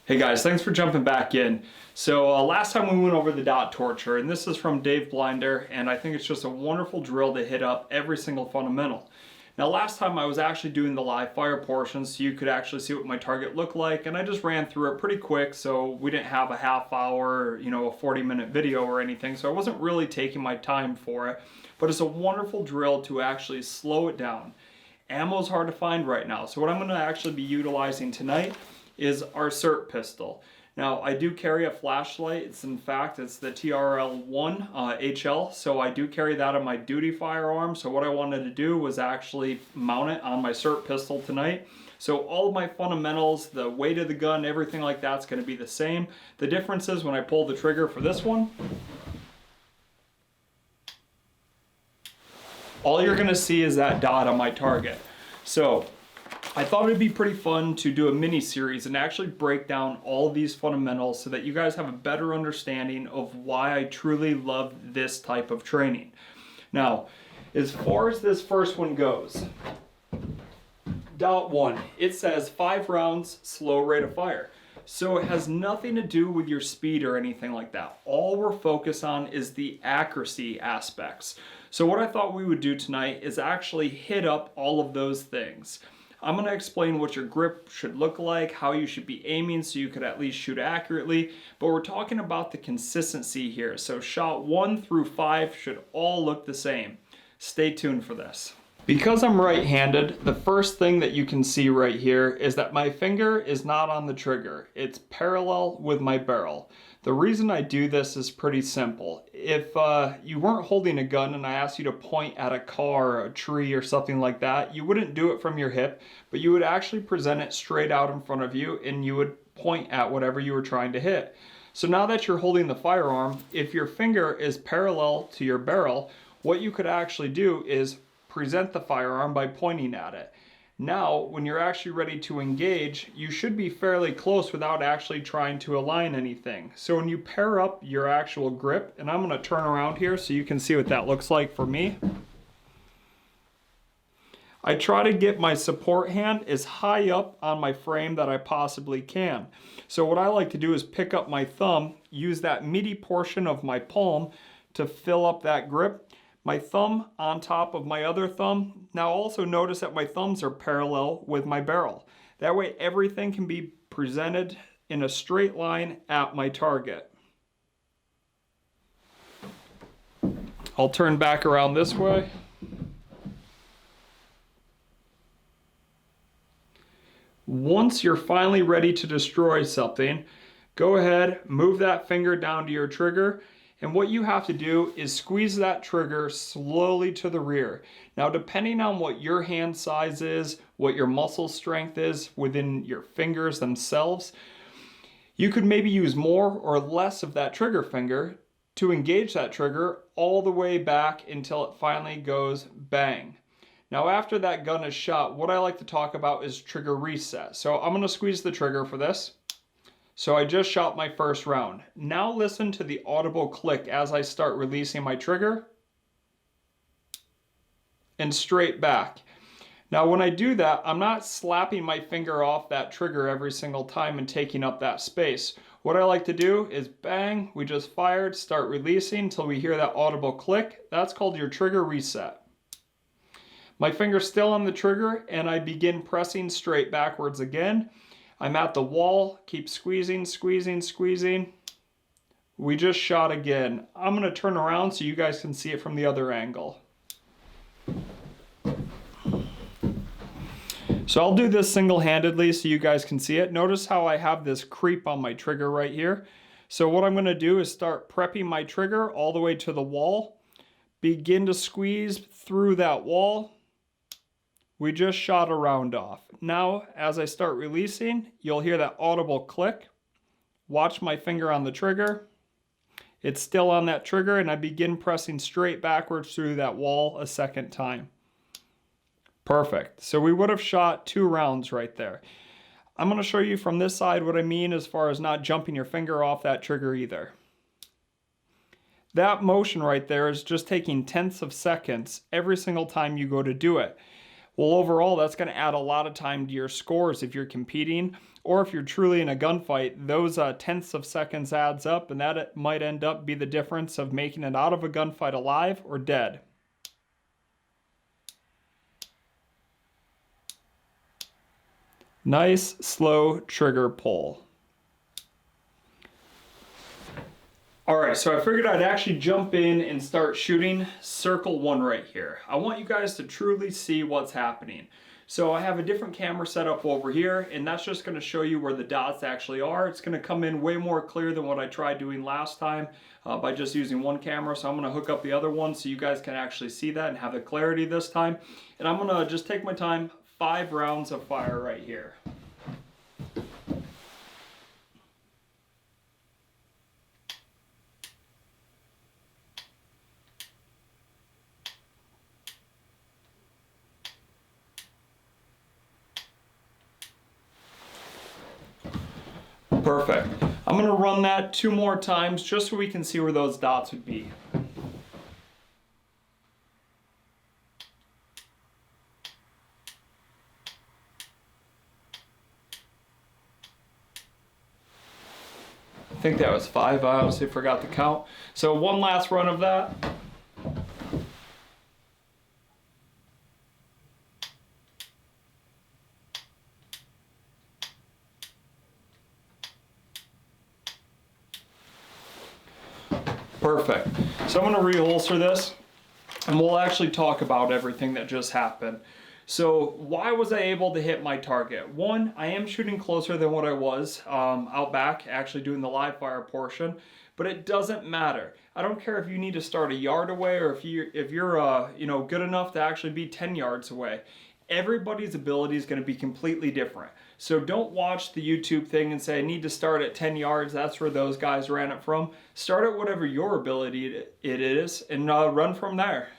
Hey guys, thanks for jumping back in. So last time we went over the dot torture, and this is from Dave Blinder, and I think it's just a wonderful drill to hit up every single fundamental. Now last time I was actually doing the live fire portion so you could actually see what my target looked like, and I just ran through it pretty quick so we didn't have a half hour, a 40-minute video or anything, so I wasn't really taking my time for it, but it's a wonderful drill to actually slow it down. Ammo's hard to find right now, so what I'm going to actually be utilizing tonight is our SIRT pistol. Now I do carry a flashlight. It's the TRL1 HL, so I do carry that on my duty firearm. So what I wanted to do was actually mount it on my SIRT pistol tonight. So all of my fundamentals, the weight of the gun, everything like that's going to be the same. The difference is when I pull the trigger for this one, all you're going to see is that dot on my target. So I thought it'd be pretty fun to do a mini series and actually break down all of these fundamentals so that you guys have a better understanding of why I truly love this type of training. Now, as far as this first one goes, dot 1, it says 5 rounds, slow rate of fire. So it has nothing to do with your speed or anything like that. All we're focused on is the accuracy aspects. So what I thought we would do tonight is actually hit up all of those things. I'm going to explain what your grip should look like, how you should be aiming so you could at least shoot accurately, but we're talking about the consistency here. So shot 1 through 5 should all look the same. Stay tuned for this. Because I'm right-handed, the first thing that you can see right here is that my finger is not on the trigger. It's parallel with my barrel. The reason I do this is pretty simple. If you weren't holding a gun and I asked you to point at a car or a tree or something like that, you wouldn't do it from your hip, but you would actually present it straight out in front of you and you would point at whatever you were trying to hit. So now that you're holding the firearm, if your finger is parallel to your barrel, what you could actually do is present the firearm by pointing at it. Now, when you're actually ready to engage, you should be fairly close without actually trying to align anything. So when you pair up your actual grip, and I'm going to turn around here so you can see what that looks like for me. I try to get my support hand as high up on my frame that I possibly can. So what I like to do is pick up my thumb, use that meaty portion of my palm to fill up that grip. My thumb on top of my other thumb. Now also notice that my thumbs are parallel with my barrel. That way everything can be presented in a straight line at my target. I'll turn back around this way. Once you're finally ready to destroy something, go ahead, move that finger down to your trigger. And what you have to do is squeeze that trigger slowly to the rear. Now, depending on what your hand size is, what your muscle strength is within your fingers themselves, you could maybe use more or less of that trigger finger to engage that trigger all the way back until it finally goes bang. Now, after that gun is shot, what I like to talk about is trigger reset. So I'm going to squeeze the trigger for this. So I just shot my first round. Now listen to the audible click as I start releasing my trigger and straight back. Now when I do that, I'm not slapping my finger off that trigger every single time and taking up that space. What I like to do is bang, we just fired, start releasing until we hear that audible click. That's called your trigger reset. My finger's still on the trigger and I begin pressing straight backwards again. I'm at the wall, keep squeezing, squeezing, squeezing. We just shot again. I'm going to turn around so you guys can see it from the other angle. So I'll do this single-handedly so you guys can see it. Notice how I have this creep on my trigger right here. So what I'm going to do is start prepping my trigger all the way to the wall. Begin to squeeze through that wall. We just shot a round off. Now, as I start releasing, you'll hear that audible click. Watch my finger on the trigger. It's still on that trigger and I begin pressing straight backwards through that wall a second time. Perfect. So we would have shot 2 rounds right there. I'm going to show you from this side what I mean as far as not jumping your finger off that trigger either. That motion right there is just taking tenths of seconds every single time you go to do it. Well, overall, that's going to add a lot of time to your scores if you're competing, or if you're truly in a gunfight. Those tenths of seconds adds up, and that might end up be the difference of making it out of a gunfight alive or dead. Nice, slow trigger pull. All right, so I figured I'd actually jump in and start shooting circle one right here. I want you guys to truly see what's happening. So I have a different camera set up over here, and that's just gonna show you where the dots actually are. It's gonna come in way more clear than what I tried doing last time by just using one camera. So I'm gonna hook up the other one so you guys can actually see that and have the clarity this time. And I'm gonna just take my time, 5 rounds of fire right here. Perfect. I'm going to run that 2 more times just so we can see where those dots would be. I think that was 5. I honestly forgot to count. So one last run of that. Perfect. So I'm going to reholster this, and we'll actually talk about everything that just happened. So why was I able to hit my target? One, I am shooting closer than what I was out back, actually doing the live fire portion, but it doesn't matter. I don't care if you need to start a yard away or if you're good enough to actually be 10 yards away. Everybody's ability is going to be completely different. So don't watch the YouTube thing and say, I need to start at 10 yards. That's where those guys ran it from. Start at whatever your ability it is and run from there.